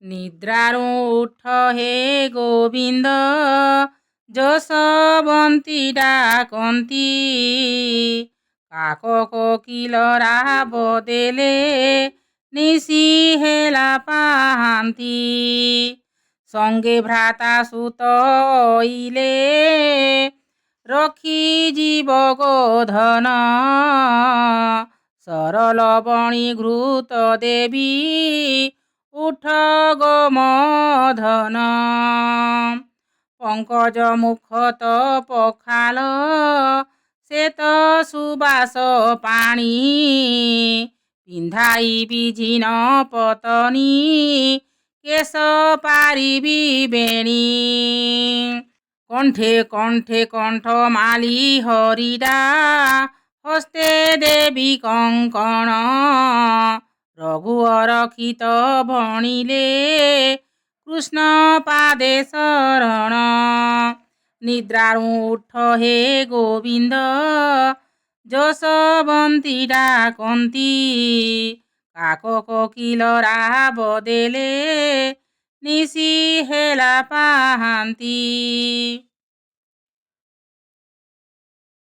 ନିଦ୍ରାରୁ ଉଠ ହେ ଗୋବିନ୍ଦ, ଯଶୋବନ୍ତୀ ଡାକନ୍ତି। କାକ କୋକିଲ ରାବ ଦେଲେ, ନିଶି ହେଲା ପାହାନ୍ତି। ସଙ୍ଗେ ଭ୍ରାତା ସୁତ ଅଇଲେ, ରଖି ଯିବ ଗୋଧନ। ସରଲବଣୀ ଘୃତ ଦେବୀ, ଉଠ ଗୋମଧନ। ପଙ୍କଜ ମୁଖତ ପଖାଲ, ଶ୍ଵେତ ସୁବାସ ପାଣି। ପିନ୍ଧାଇବି ଝିନ ପତନି, କେଶ ପାରିବି ବେଣୀ। କଣ୍ଠେ କଣ୍ଠେ କଣ୍ଠ ମାଲି ହରିଡ଼ା, ହସ୍ତେ ଦେବି କଙ୍କଣ। ରଘୁଅର ରକ୍ଷିତ ଭଣିଲେ, କୃଷ୍ଣ ପାଦେ ଶରଣ। ନିଦ୍ରାରୁ ଉଠ ହେ ଗୋବିନ୍ଦ, ଯଶୋବନ୍ତୀ ଡାକନ୍ତି। କାକ କୋକିଲ ରାବ ଦେଲେ, ନିଶି ହେଲା ପାହାନ୍ତି।